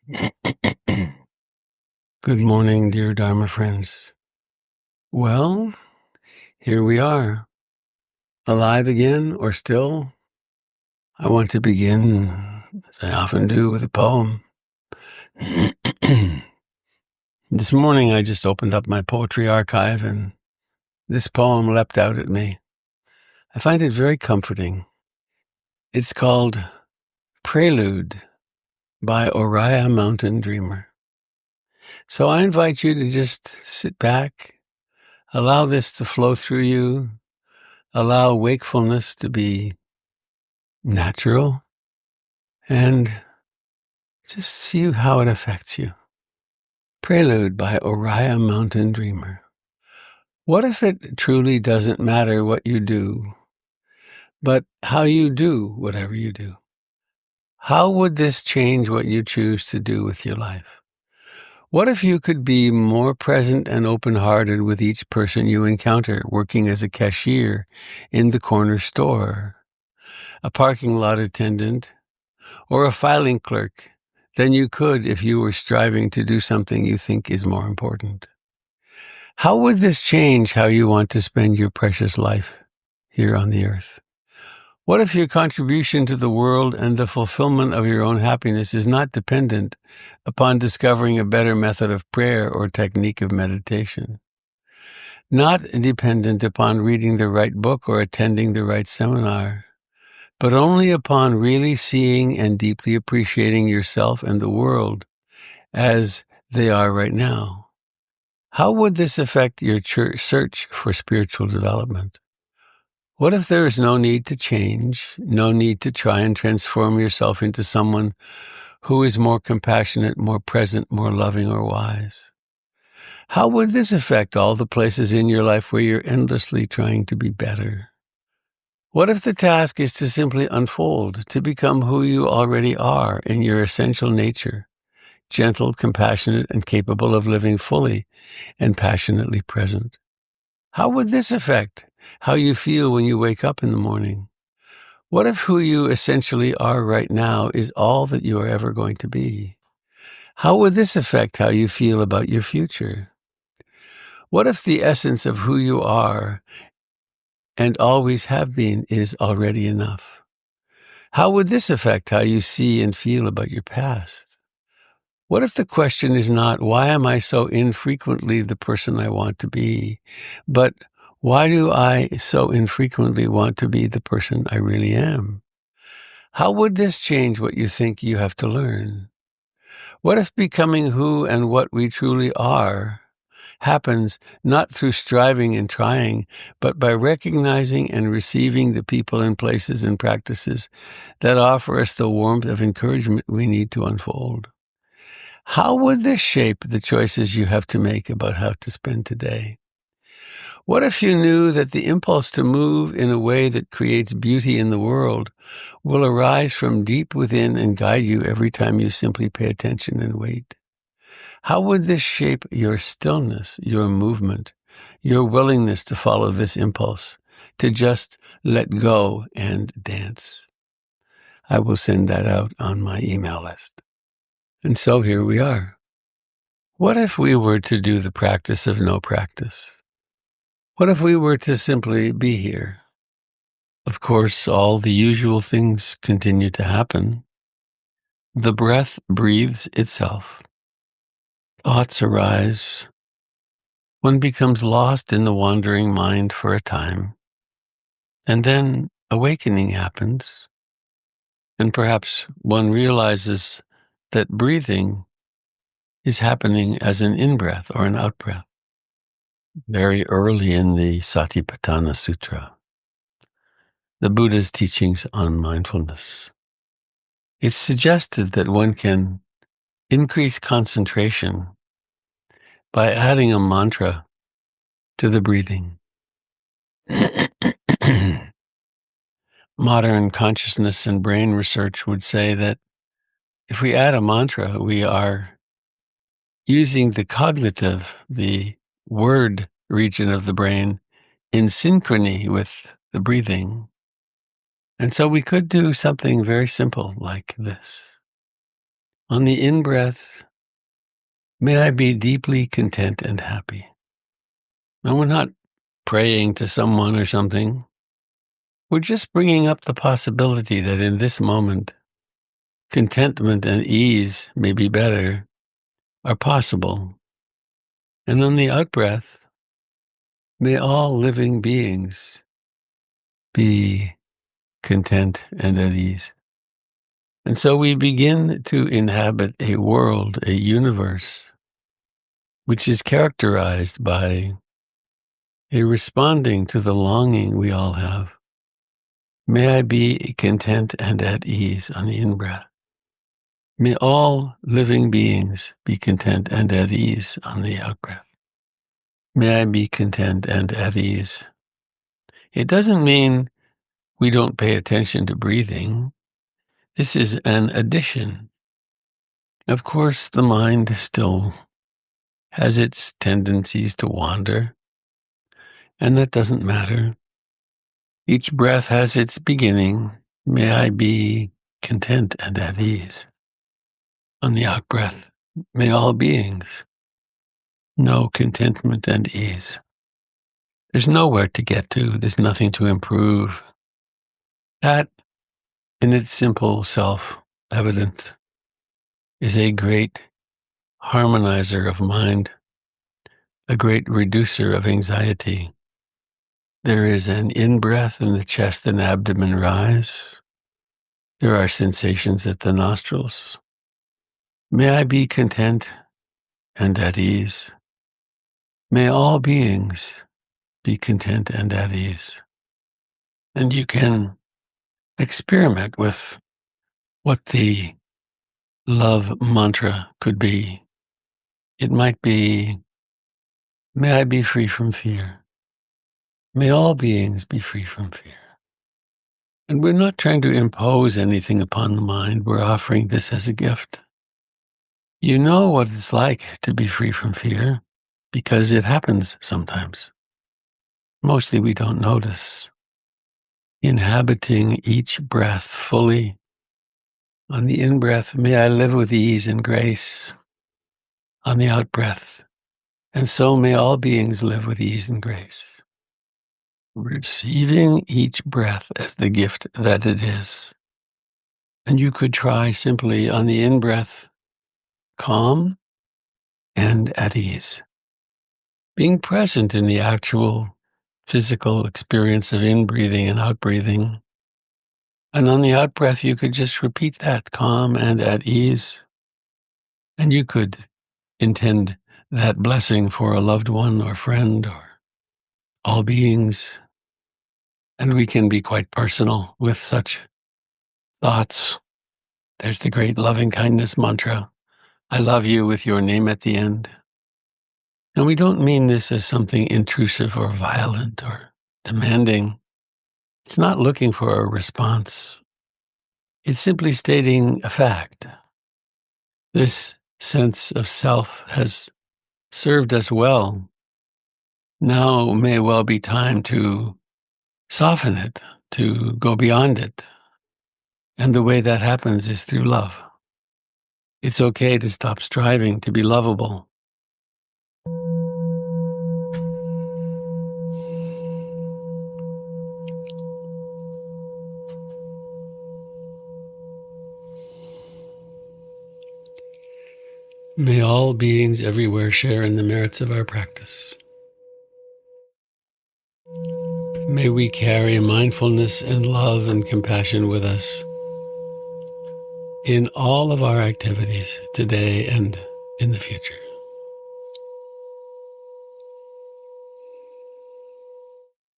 Good morning, dear Dharma friends. Well, here we are, alive again or still. I want to begin, as I often do, with a poem. This morning I just opened up my poetry archive and this poem leapt out at me. I find it very comforting. It's called Prelude by Oriah Mountain Dreamer. So I invite you to just sit back, allow this to flow through you, allow wakefulness to be natural, and just see how it affects you. Prelude by Oriah Mountain Dreamer. What if it truly doesn't matter what you do, but how you do whatever you do? How would this change what you choose to do with your life? What if you could be more present and open-hearted with each person you encounter, working as a cashier in the corner store, a parking lot attendant, or a filing clerk, than you could if you were striving to do something you think is more important? How would this change how you want to spend your precious life here on the earth? What if your contribution to the world and the fulfillment of your own happiness is not dependent upon discovering a better method of prayer or technique of meditation? Not dependent upon reading the right book or attending the right seminar, but only upon really seeing and deeply appreciating yourself and the world as they are right now? How would this affect your search for spiritual development? What if there is no need to change, no need to try and transform yourself into someone who is more compassionate, more present, more loving, or wise? How would this affect all the places in your life where you're endlessly trying to be better? What if the task is to simply unfold, to become who you already are in your essential nature, gentle, compassionate, and capable of living fully and passionately present? How would this affect how you feel when you wake up in the morning? What if who you essentially are right now is all that you are ever going to be? How would this affect how you feel about your future? What if the essence of who you are and always have been is already enough? How would this affect how you see and feel about your past? What if the question is not, why am I so infrequently the person I want to be, but why do I so infrequently want to be the person I really am? How would this change what you think you have to learn? What if becoming who and what we truly are happens not through striving and trying, but by recognizing and receiving the people and places and practices that offer us the warmth of encouragement we need to unfold? How would this shape the choices you have to make about how to spend today? What if you knew that the impulse to move in a way that creates beauty in the world will arise from deep within and guide you every time you simply pay attention and wait? How would this shape your stillness, your movement, your willingness to follow this impulse, to just let go and dance? I will send that out on my email list. And so here we are. What if we were to do the practice of no practice? What if we were to simply be here? Of course, all the usual things continue to happen. The breath breathes itself. Thoughts arise. One becomes lost in the wandering mind for a time. And then awakening happens. And perhaps one realizes that breathing is happening as an in-breath or an out-breath. Very early in the Satipatthana Sutra, the Buddha's teachings on mindfulness, it's suggested that one can increase concentration by adding a mantra to the breathing. Modern consciousness and brain research would say that if we add a mantra, we are using the cognitive, the word region of the brain in synchrony with the breathing. And so we could do something very simple like this. On the in-breath, may I be deeply content and happy. And we're not praying to someone or something. We're just bringing up the possibility that in this moment, contentment and ease, may be better, are possible. And on the out-breath, may all living beings be content and at ease. And so we begin to inhabit a world, a universe, which is characterized by a responding to the longing we all have. May I be content and at ease on the in-breath. May all living beings be content and at ease on the out-breath. May I be content and at ease. It doesn't mean we don't pay attention to breathing. This is an addition. Of course, the mind still has its tendencies to wander, and that doesn't matter. Each breath has its beginning. May I be content and at ease. On the out-breath, may all beings know contentment and ease. There's nowhere to get to. There's nothing to improve. That, in its simple self-evidence, is a great harmonizer of mind, a great reducer of anxiety. There is an in-breath and the chest and abdomen rise. There are sensations at the nostrils. May I be content and at ease. May all beings be content and at ease. And you can experiment with what the love mantra could be. It might be, may I be free from fear. May all beings be free from fear. And we're not trying to impose anything upon the mind. We're offering this as a gift. You know what it's like to be free from fear because it happens sometimes. Mostly we don't notice. Inhabiting each breath fully. On the in-breath, may I live with ease and grace. On the out-breath, and so may all beings live with ease and grace. Receiving each breath as the gift that it is. And you could try simply on the in-breath, calm and at ease. Being present in the actual physical experience of in-breathing and out-breathing. And on the out-breath, you could just repeat that, calm and at ease. And you could intend that blessing for a loved one or friend or all beings. And we can be quite personal with such thoughts. There's the great loving kindness mantra. I love you with your name at the end. And we don't mean this as something intrusive or violent or demanding. It's not looking for a response. It's simply stating a fact. This sense of self has served us well. Now may well be time to soften it, to go beyond it. And the way that happens is through love. It's okay to stop striving to be lovable. May all beings everywhere share in the merits of our practice. May we carry mindfulness and love and compassion with us in all of our activities today and in the future.